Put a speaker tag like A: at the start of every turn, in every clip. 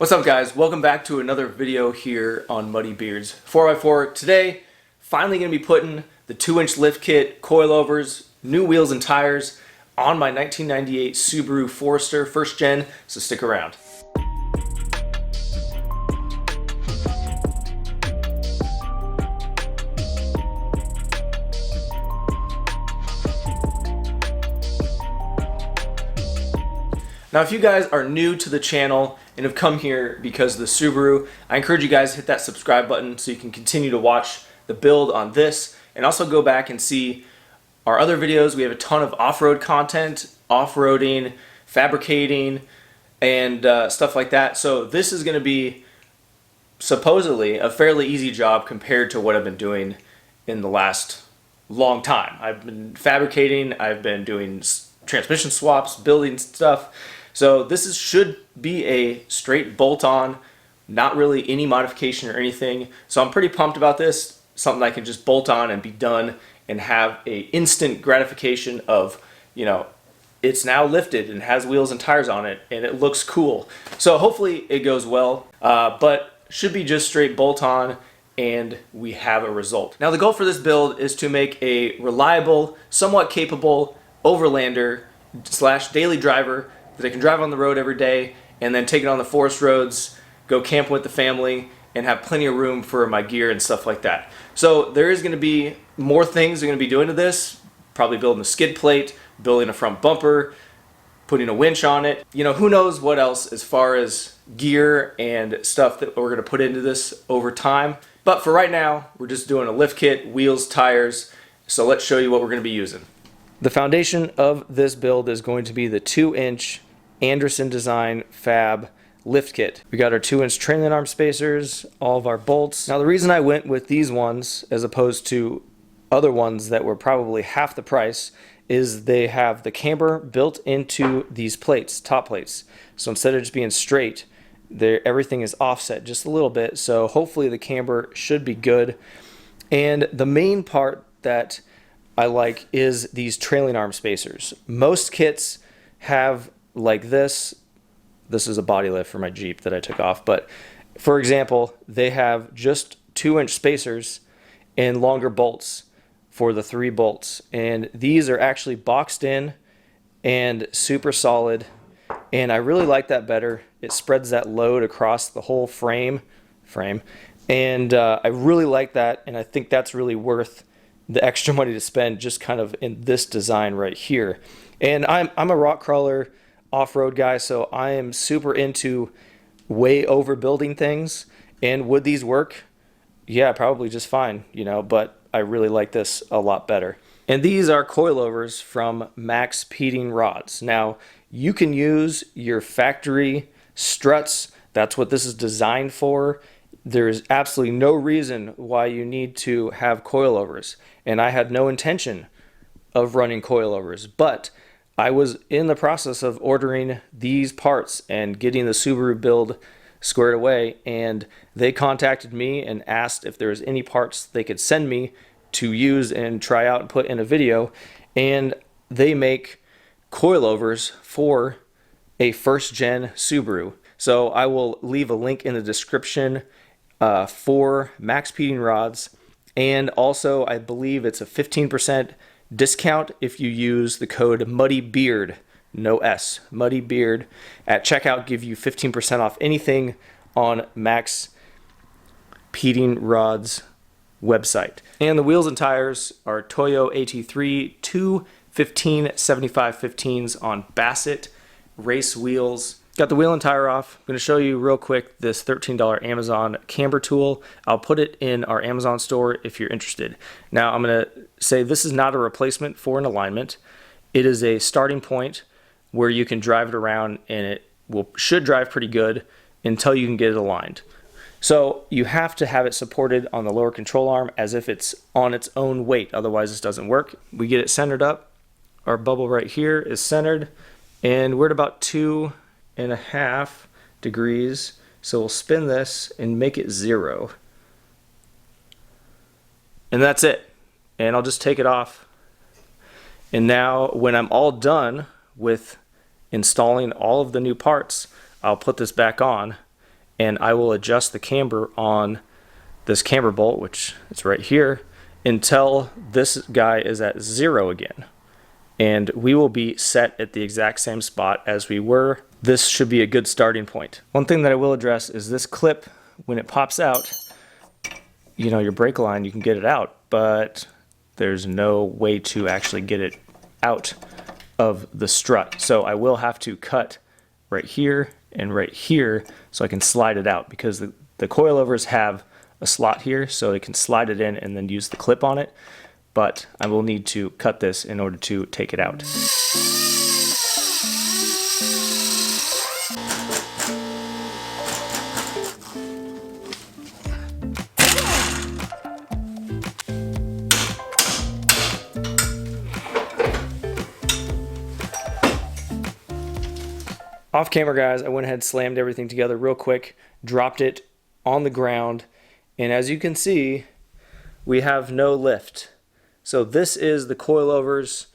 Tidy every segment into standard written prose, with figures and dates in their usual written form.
A: What's up, guys? Welcome back to another video here on Muddy Beards 4x4. Today, finally going to be putting the 2-inch lift kit, coilovers, new wheels and tires on my 1998 Subaru Forester first gen, so stick around. Now, if you guys are new to the channel and have come here because of the Subaru, I encourage you guys to hit that subscribe button so you can continue to watch the build on this and also go back and see our other videos. We have a ton of off-road content, off-roading, fabricating, and stuff like that. So this is going to be supposedly a fairly easy job compared to what I've been doing in the last long time. I've been fabricating, I've been doing transmission swaps, building stuff. So this should be a straight bolt-on, not really any modification or anything. So I'm pretty pumped about this. Something I can just bolt on and be done and have a instant gratification of, you know, it's now lifted and has wheels and tires on it and it looks cool. So hopefully it goes well, but should be just straight bolt-on and we have a result. Now the goal for this build is to make a reliable, somewhat capable Overlander / daily driver that I can drive on the road every day and then take it on the forest roads, go camp with the family, and have plenty of room for my gear and stuff like that. So there is going to be more things I'm going to be doing to this, probably building a skid plate, building a front bumper, putting a winch on it. You know, who knows what else as far as gear and stuff that we're going to put into this over time. But for right now, we're just doing a lift kit, wheels, tires. So let's show you what we're going to be using. The foundation of this build is going to be the 2-inch Anderson Design Fab lift kit. We got our 2-inch trailing arm spacers, all of our bolts. Now the reason I went with these ones as opposed to other ones that were probably half the price is they have the camber built into these plates, top plates. So instead of just being straight, everything is offset just a little bit. So hopefully the camber should be good. And the main part that I like is these trailing arm spacers. Most kits have like this. This is a body lift for my Jeep that I took off, but for example, they have just 2-inch spacers and longer bolts for the 3 bolts, and these are actually boxed in and super solid, and I really like that better. It spreads that load across the whole frame, and I really like that, and I think that's really worth the extra money to spend just kind of in this design right here. And I'm a rock crawler off-road guy, so I am super into way overbuilding things. And would these work? Yeah, probably just fine, you know, but I really like this a lot better. And these are coilovers from Maxpeeding rods. Now, you can use your factory struts. That's what this is designed for. There is absolutely no reason why you need to have coilovers. And I had no intention of running coilovers, but I was in the process of ordering these parts and getting the Subaru build squared away, and they contacted me and asked if there was any parts they could send me to use and try out and put in a video. And they make coilovers for a first gen Subaru. So I will leave a link in the description for Maxpeeding rods, and also I believe it's a 15% discount if you use the code MuddyBeard, no S, MuddyBeard at checkout. Give you 15% off anything on Maxpeeding rods website. And the wheels and tires are Toyo AT3 215/75/15s on Bassett race wheels. Got the wheel and tire off. I'm going to show you real quick this $13 Amazon camber tool. I'll put it in our Amazon store if you're interested. Now I'm going to say this is not a replacement for an alignment. It is a starting point where you can drive it around, and it should drive pretty good until you can get it aligned. So you have to have it supported on the lower control arm as if it's on its own weight, otherwise this doesn't work. We get it centered up. Our bubble right here is centered, and we're at about 2.5 degrees. So we'll spin this and make it 0. And that's it. And I'll just take it off. And now when I'm all done with installing all of the new parts, I'll put this back on and I will adjust the camber on this camber bolt, which is right here, until this guy is at 0 again. And we will be set at the exact same spot as we were. This should be a good starting point. One thing that I will address is this clip, when it pops out, you know, your brake line, you can get it out, but there's no way to actually get it out of the strut. So I will have to cut right here and right here so I can slide it out, because the coilovers have a slot here so it can slide it in and then use the clip on it. But I will need to cut this in order to take it out. Off camera, guys, I went ahead and slammed everything together real quick, dropped it on the ground, and as you can see, we have no lift. So this is the coilovers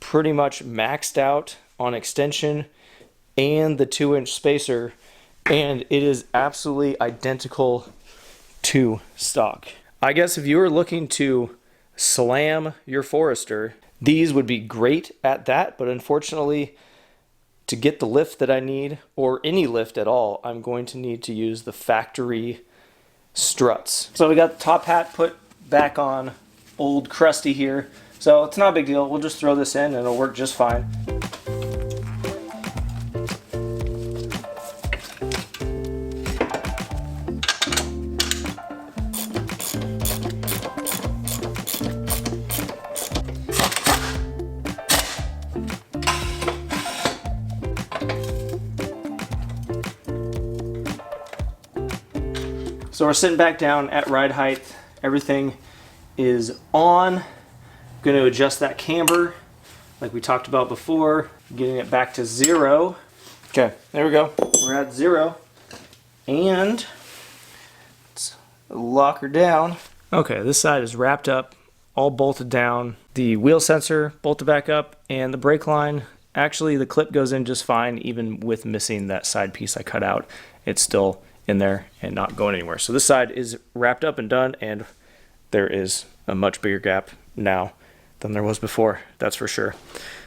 A: pretty much maxed out on extension and the 2-inch spacer, and it is absolutely identical to stock. I guess if you were looking to slam your Forester, these would be great at that, but unfortunately, to get the lift that I need, or any lift at all, I'm going to need to use the factory struts. So we got the top hat put back on old crusty here, so it's not a big deal. We'll just throw this in and it'll work just fine. So we're sitting back down at ride height. Everything is on. I'm going to adjust that camber like we talked about before, getting it back to 0. Okay, there we go. We're at 0. And let's lock her down. Okay, this side is wrapped up, all bolted down. The wheel sensor bolted back up, and the brake line, actually the clip goes in just fine even with missing that side piece I cut out. It's still in there and not going anywhere. So this side is wrapped up and done, and there is a much bigger gap now than there was before, that's for sure.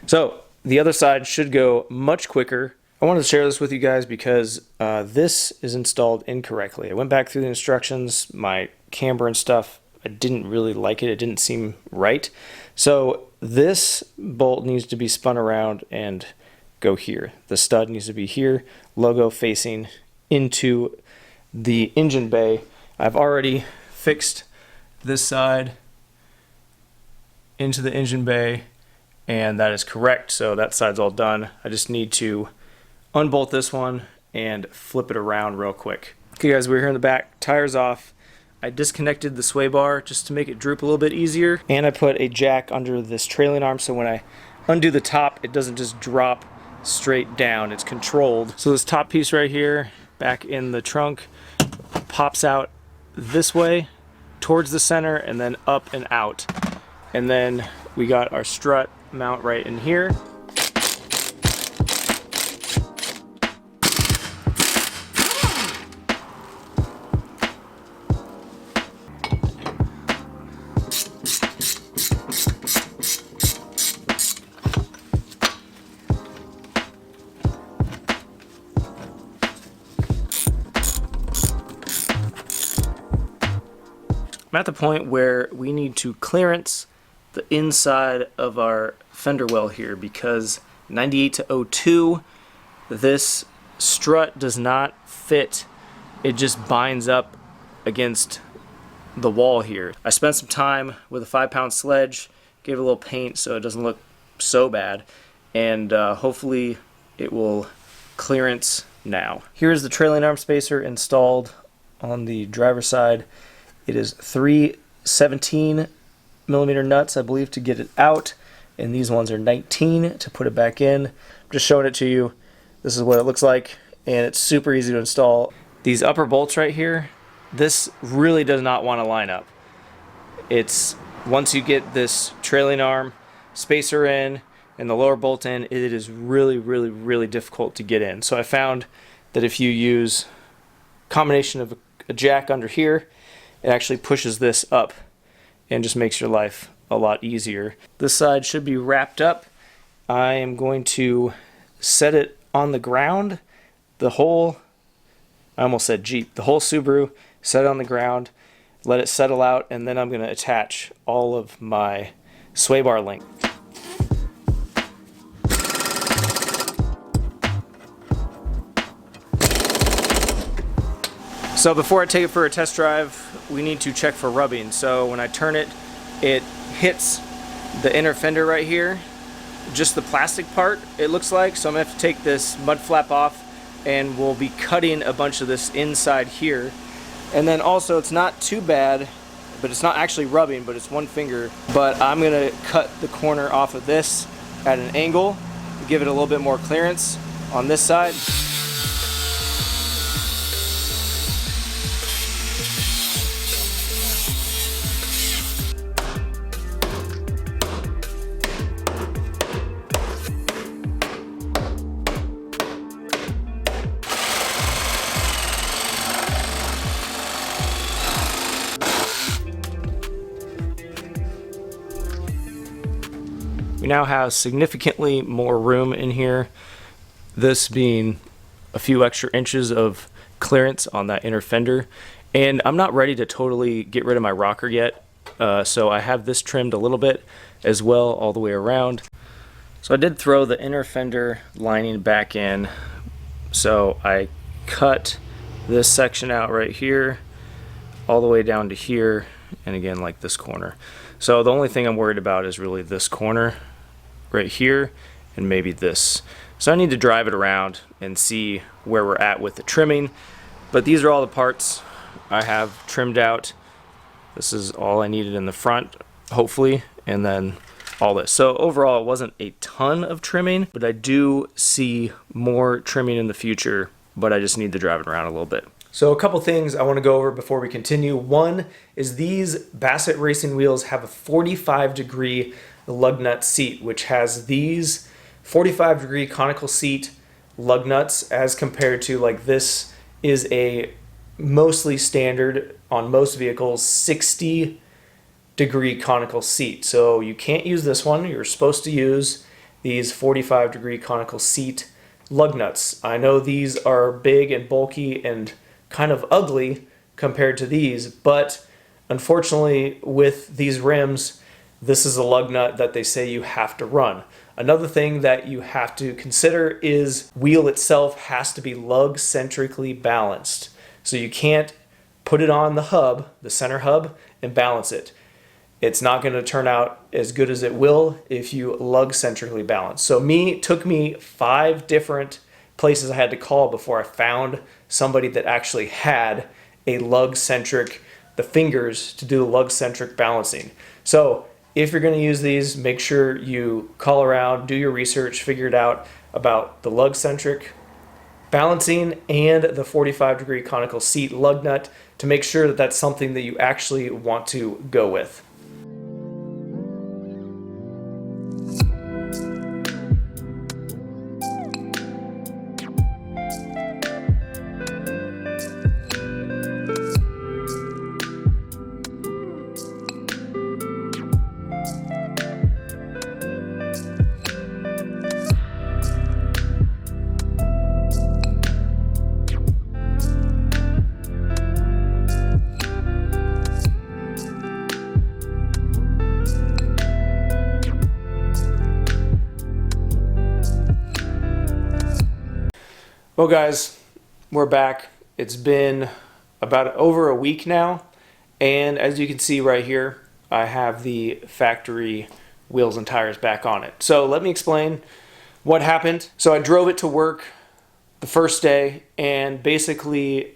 A: So the other side should go much quicker. I wanted to share this with you guys because this is installed incorrectly. I went back through the instructions, my camber and stuff, I didn't really like it. It didn't seem right. So this bolt needs to be spun around and go here. The stud needs to be here, logo facing into the engine bay. I've already fixed this side into the engine bay, and that is correct. So that side's all done. I just need to unbolt this one and flip it around real quick. Okay guys, we're here in the back, tires off. I disconnected the sway bar just to make it droop a little bit easier, and I put a jack under this trailing arm so when I undo the top, it doesn't just drop straight down, it's controlled. So this top piece right here, back in the trunk, pops out this way towards the center and then up and out. And then we got our strut mount right in here. I'm at the point where we need to clearance the inside of our fender well here because 98 to 02, this strut does not fit. It just binds up against the wall here. I spent some time with a 5-pound sledge, gave it a little paint so it doesn't look so bad, and hopefully it will clearance now. Here's the trailing arm spacer installed on the driver's side. It is 3 17mm nuts, I believe, to get it out, and these ones are 19 to put it back in. I'm just showing it to you. This is what it looks like, and it's super easy to install. These upper bolts right here, this really does not want to line up. It's once you get this trailing arm spacer in and the lower bolt in, it is really difficult to get in. So I found that if you use combination of a jack under here, it actually pushes this up and just makes your life a lot easier. This side should be wrapped up. I am going to set it on the ground. The whole, I almost said Jeep, the whole Subaru, set it on the ground, let it settle out, and then I'm going to attach all of my sway bar link. So before I take it for a test drive, we need to check for rubbing. So when I turn it, it hits the inner fender right here, just the plastic part it looks like. So I'm gonna have to take this mud flap off, and we'll be cutting a bunch of this inside here. And then also, it's not too bad, but it's not actually rubbing, but it's one finger. But I'm gonna cut the corner off of this at an angle, give it a little bit more clearance on this side. We now have significantly more room in here, this being a few extra inches of clearance on that inner fender. And I'm not ready to totally get rid of my rocker yet, so I have this trimmed a little bit as well all the way around. So I did throw the inner fender lining back in, so I cut this section out right here all the way down to here, and again like this corner. So the only thing I'm worried about is really this corner right here and maybe this. So I need to drive it around and see where we're at with the trimming. But these are all the parts I have trimmed out. This is all I needed in the front, hopefully, and then all this. So overall, it wasn't a ton of trimming, but I do see more trimming in the future, but I just need to drive it around a little bit. So a couple things I want to go over before we continue. One is these Bassett racing wheels have a 45-degree lug nut seat, which has these 45-degree conical seat lug nuts as compared to, like, this is a mostly standard on most vehicles 60-degree conical seat. So you can't use this one. You're supposed to use these 45-degree conical seat lug nuts. I know these are big and bulky and kind of ugly compared to these, but unfortunately with these rims, this is a lug nut that they say you have to run. Another thing that you have to consider is wheel itself has to be lug-centrically balanced. So you can't put it on the hub, the center hub, and balance it. It's not going to turn out as good as it will if you lug-centrically balance. So it took me 5 different places I had to call before I found somebody that actually had a lug-centric, the fingers to do the lug-centric balancing. So if you're going to use these, make sure you call around, do your research, figure it out about the lug-centric balancing and the 45-degree conical seat lug nut to make sure that that's something that you actually want to go with. Well guys, we're back. It's been about over a week now, and as you can see right here, I have the factory wheels and tires back on it. So let me explain what happened. So I drove it to work the first day, and basically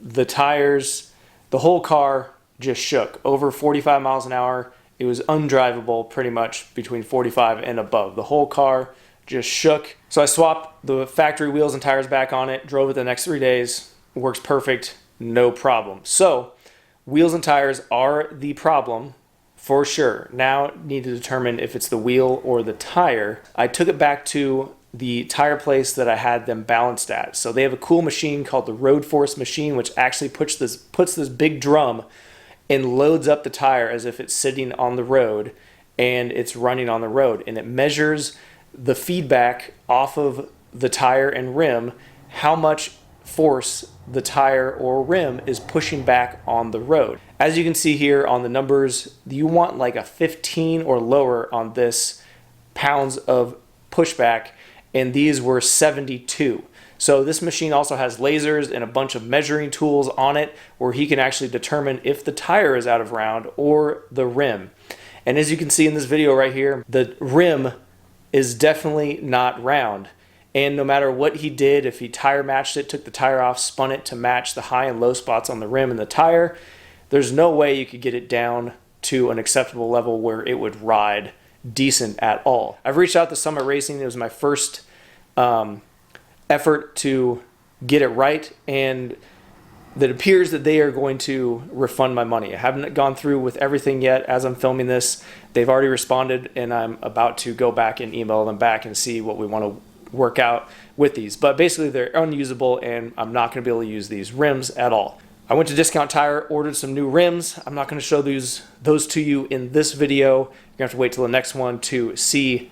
A: the tires, the whole car just shook. Over 45 miles an hour, it was undrivable pretty much between 45 and above. The whole car just shook. So I swapped the factory wheels and tires back on it, drove it the next 3 days, works perfect, no problem. So wheels and tires are the problem for sure. Now need to determine if it's the wheel or the tire. I took it back to the tire place that I had them balanced at. So they have a cool machine called the Road Force machine, which actually puts this big drum and loads up the tire as if it's sitting on the road and it's running on the road, and it measures the feedback off of the tire and rim, how much force the tire or rim is pushing back on the road. As you can see here on the numbers, you want like a 15 or lower on this pounds of pushback, and these were 72. So this machine also has lasers and a bunch of measuring tools on it where he can actually determine if the tire is out of round or the rim. And as you can see in this video right here, the rim is definitely not round. And no matter what he did, if he tire matched it, took the tire off, spun it to match the high and low spots on the rim and the tire, there's no way you could get it down to an acceptable level where it would ride decent at all. I've reached out to Summit Racing. It was my first effort to get it right, and it appears that they are going to refund my money. I haven't gone through with everything yet. As I'm filming this, they've already responded, and I'm about to go back and email them back and see what we want to work out with these. But basically they're unusable, and I'm not going to be able to use these rims at all. I went to Discount Tire, ordered some new rims. I'm not going to show those to you in this video. You're going to have to wait till the next one to see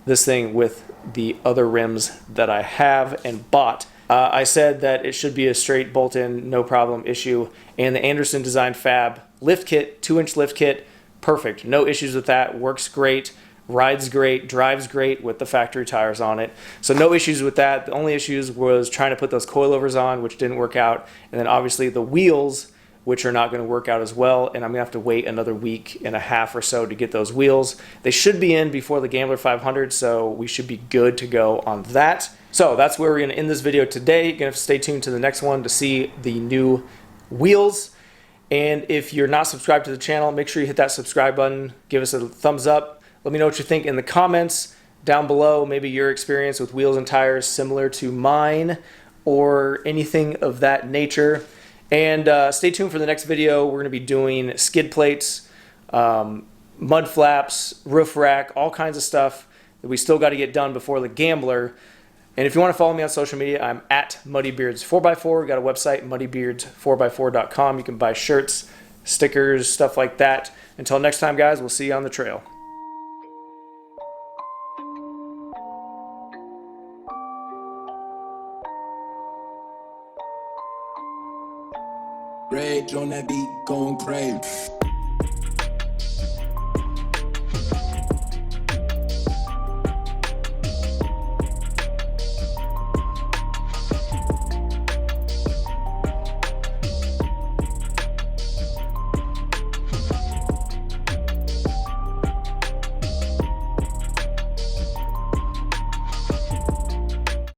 A: this thing with the other rims that I have and bought. I said that it should be a straight bolt-in, no problem issue. And the Anderson Design Fab lift kit, 2-inch lift kit, perfect. No issues with that, works great, rides great, drives great with the factory tires on it. So no issues with that. The only issues was trying to put those coilovers on, which didn't work out. And then obviously the wheels, which are not going to work out as well. And I'm going to have to wait another week and a half or so to get those wheels. They should be in before the Gambler 500, so we should be good to go on that. So that's where we're going to end this video today. You're going to have to stay tuned to the next one to see the new wheels. And if you're not subscribed to the channel, make sure you hit that subscribe button. Give us a thumbs up. Let me know what you think in the comments down below. Maybe your experience with wheels and tires similar to mine or anything of that nature. And stay tuned for the next video. We're going to be doing skid plates, mud flaps, roof rack, all kinds of stuff that we still got to get done before the Gambler. And if you want to follow me on social media, I'm at MuddyBeards4x4. We've got a website, muddybeards4x4.com. You can buy shirts, stickers, stuff like that. Until next time, guys, we'll see you on the trail.
B: Rage on that beat, going crazy.